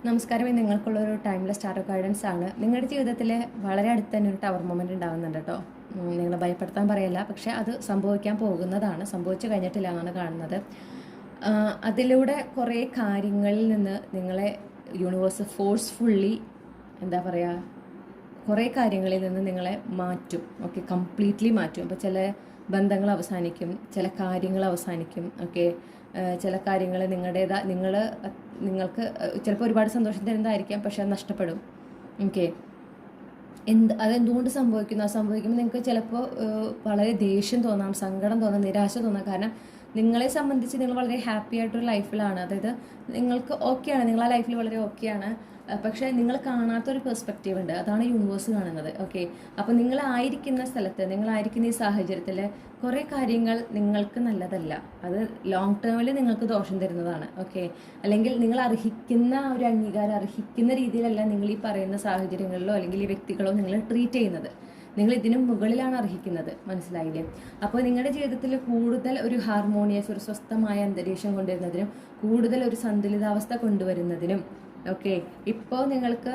നമസ്കാരം. നിങ്ങൾക്കുള്ളൊരു timeless star guidance ആണ്. നിങ്ങളുടെ ജീവിതത്തിൽ വളരെ അടുത്ത് തന്നെ ഒരു ടവർ മൊമെൻ്റ് ഉണ്ടാകുന്നുണ്ട് കേട്ടോ. നിങ്ങളെ ഭയപ്പെടുത്താൻ പറയല്ല, പക്ഷേ അത് സംഭവിക്കാൻ പോകുന്നതാണ്. സംഭവിച്ചു കഴിഞ്ഞിട്ടില്ല എന്നാണ് കാണുന്നത്. അതിലൂടെ കുറേ കാര്യങ്ങളിൽ നിന്ന് നിങ്ങളെ യൂണിവേഴ്സ് ഫോഴ്സ്ഫുള്ളി എന്താ പറയുക, കുറേ കാര്യങ്ങളിൽ നിന്ന് നിങ്ങളെ മാറ്റും. ഓക്കെ, കംപ്ലീറ്റ്ലി മാറ്റും. അപ്പോൾ ചില ബന്ധങ്ങൾ അവസാനിക്കും, ചില കാര്യങ്ങൾ അവസാനിക്കും. ഓക്കെ, ചില കാര്യങ്ങൾ നിങ്ങൾക്ക് ചിലപ്പോൾ ഒരുപാട് സന്തോഷം തരുന്നതായിരിക്കാം, പക്ഷെ അത് നഷ്ടപ്പെടും. ഓക്കെ, അതെന്തുകൊണ്ട് സംഭവിക്കുന്നു? അത് സംഭവിക്കുമ്പോൾ നിങ്ങൾക്ക് ചിലപ്പോൾ വളരെ ദേഷ്യം തോന്നാം, സങ്കടം തോന്നാം, നിരാശ തോന്നാം. കാരണം നിങ്ങളെ സംബന്ധിച്ച് നിങ്ങൾ വളരെ ഹാപ്പി ആയിട്ടൊരു ലൈഫിലാണ്. അതായത് നിങ്ങൾക്ക് ഓക്കെയാണ്, നിങ്ങൾ ആ ലൈഫിൽ വളരെ ഓക്കെയാണ്. പക്ഷേ നിങ്ങൾ കാണാത്തൊരു പെർസ്പെക്റ്റീവ് ഉണ്ട്, അതാണ് യൂണിവേഴ്സ് കാണുന്നത്. ഓക്കെ, അപ്പോൾ നിങ്ങളായിരിക്കുന്ന സ്ഥലത്ത്, നിങ്ങളായിരിക്കുന്ന ഈ സാഹചര്യത്തിൽ കുറേ കാര്യങ്ങൾ നിങ്ങൾക്ക് നല്ലതല്ല. അത് ലോങ് ടേമിൽ നിങ്ങൾക്ക് ദോഷം തരുന്നതാണ്. ഓക്കെ, അല്ലെങ്കിൽ നിങ്ങൾ അർഹിക്കുന്ന ഒരു അംഗീകാരം അർഹിക്കുന്ന രീതിയിലല്ല നിങ്ങൾ ഈ പറയുന്ന സാഹചര്യങ്ങളിലോ അല്ലെങ്കിൽ ഈ വ്യക്തികളോ നിങ്ങൾ ട്രീറ്റ് ചെയ്യുന്നത്. നിങ്ങൾ ഇതിനും മുകളിലാണ് അർഹിക്കുന്നത്. മനസ്സിലായില്ലേ? അപ്പോൾ നിങ്ങളുടെ ജീവിതത്തിൽ കൂടുതൽ ഒരു ഹാർമോണിയസ്, ഒരു സ്വസ്ഥമായ അന്തരീക്ഷം കൊണ്ടുവരുന്നതിനും കൂടുതൽ ഒരു സന്തുലിതാവസ്ഥ കൊണ്ടുവരുന്നതിനും ഓക്കെ, ഇപ്പോൾ നിങ്ങൾക്ക്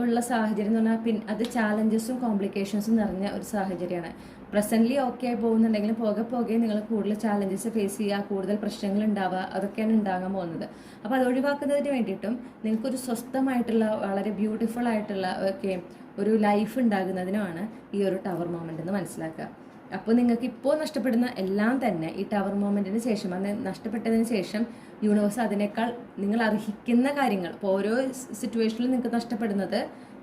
ഉള്ള സാഹചര്യം എന്ന് പറഞ്ഞാൽ അത് ചാലഞ്ചസും കോംപ്ലിക്കേഷൻസും നിറഞ്ഞ ഒരു സാഹചര്യമാണ്. പ്രസൻ്റ്ലി ഓക്കെ ആയി പോകുന്നുണ്ടെങ്കിലും പോകെ നിങ്ങൾ കൂടുതൽ ചാലഞ്ചസ് ഫേസ് ചെയ്യുക, കൂടുതൽ പ്രശ്നങ്ങൾ ഉണ്ടാവുക, അതൊക്കെയാണ് ഉണ്ടാകാൻ പോകുന്നത്. അപ്പോൾ അത് ഒഴിവാക്കുന്നതിന് വേണ്ടിയിട്ടും നിങ്ങൾക്കൊരു സ്വസ്ഥമായിട്ടുള്ള വളരെ ബ്യൂട്ടിഫുൾ ആയിട്ടുള്ള ഓക്കെ ഒരു ലൈഫ് ഉണ്ടാകുന്നതിനുമാണ് ഈ ഒരു ടവർ മൊമെൻ്റ് എന്ന് മനസ്സിലാക്കുക. അപ്പോൾ നിങ്ങൾക്ക് ഇപ്പോൾ നഷ്ടപ്പെടുന്ന എല്ലാം തന്നെ ഈ ടവർ മൊമെൻറ്റിന് ശേഷം, അത് നഷ്ടപ്പെട്ടതിന് ശേഷം യൂണിവേഴ്സ് അതിനേക്കാൾ നിങ്ങൾ അർഹിക്കുന്ന കാര്യങ്ങൾ, ഇപ്പോൾ ഓരോ സിറ്റുവേഷനിലും നിങ്ങൾക്ക് നഷ്ടപ്പെടുന്നത്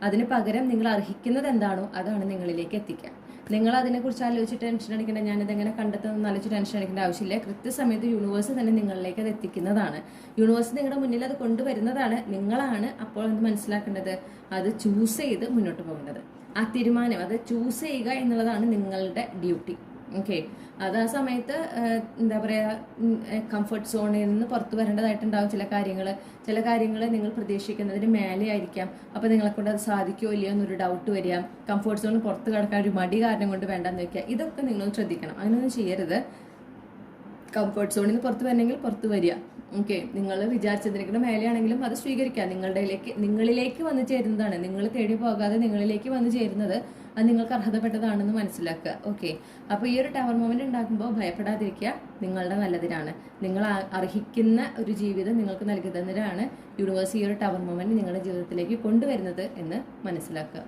അതിന് പകരം നിങ്ങൾ അർഹിക്കുന്നത് എന്താണോ അതാണ് നിങ്ങളിലേക്ക് എത്തിക്കുക. നിങ്ങൾ അതിനെക്കുറിച്ച് ആലോചിച്ച് ടെൻഷൻ അടിക്കേണ്ട, ഞാനിതെങ്ങനെ കണ്ടെത്തുന്ന ആലോചിച്ച് ടെൻഷൻ അടിക്കേണ്ട ആവശ്യമില്ല. കൃത്യസമയത്ത് യൂണിവേഴ്സ് തന്നെ നിങ്ങളിലേക്ക് അത് എത്തിക്കുന്നതാണ്. യൂണിവേഴ്സ് നിങ്ങളുടെ മുന്നിൽ അത് കൊണ്ടുവരുന്നതാണ്. നിങ്ങളാണ് അപ്പോൾ അത് മനസ്സിലാക്കേണ്ടത്, അത് ചൂസ് ചെയ്ത് മുന്നോട്ട് പോകേണ്ടത്. ആ തീരുമാനം, അത് ചൂസ് ചെയ്യുക എന്നുള്ളതാണ് നിങ്ങളുടെ ഡ്യൂട്ടി. ഓക്കെ, അത് ആ സമയത്ത് എന്താ പറയുക, കംഫർട്ട് സോണിൽ നിന്ന് പുറത്തു വരേണ്ടതായിട്ടുണ്ടാവും. ചില കാര്യങ്ങൾ നിങ്ങൾ പ്രതീക്ഷിക്കുന്നതിന് മേലെ ആയിരിക്കാം. അപ്പോൾ നിങ്ങളെക്കൊണ്ട് അത് സാധിക്കുമോ ഇല്ലയോ എന്നൊരു ഡൗട്ട് വരിക, കംഫർട്ട് സോണിൽ പുറത്ത് കിടക്കാൻ ഒരു മടി കാരണം കൊണ്ട് വേണ്ടെന്ന് വയ്ക്കുക. ഇതൊക്കെ നിങ്ങളൊന്ന് ശ്രദ്ധിക്കണം. അങ്ങനെയൊന്നും ചെയ്യരുത്. കംഫർട്ട് സോണിൽ നിന്ന് പുറത്ത് വരണമെങ്കിൽ പുറത്ത് വരിക. ഓക്കെ, നിങ്ങൾ വിചാരിച്ചതിനേക്കാളും മേലെയാണെങ്കിലും അത് സ്വീകരിക്കുക. നിങ്ങളിലേക്ക് വന്നു ചേരുന്നതാണ്. നിങ്ങൾ തേടി പോകാതെ നിങ്ങളിലേക്ക് വന്നു ചേരുന്നത് അത് നിങ്ങൾക്ക് അർഹതപ്പെട്ടതാണെന്ന് മനസ്സിലാക്കുക. ഓക്കെ, അപ്പോൾ ഈ ഒരു ടവർ മൊമെന്റ് ഉണ്ടാക്കുമ്പോൾ ഭയപ്പെടാതിരിക്കുക. നിങ്ങളുടെ നല്ലതിനാണ്. നിങ്ങൾ അർഹിക്കുന്ന ഒരു ജീവിതം നിങ്ങൾക്ക് നൽകുന്നതിനാണ് യൂണിവേഴ്സ് ഈ ഒരു ടവർ മൊമെന്റ് നിങ്ങളുടെ ജീവിതത്തിലേക്ക് കൊണ്ടുവരുന്നത് എന്ന് മനസ്സിലാക്കുക.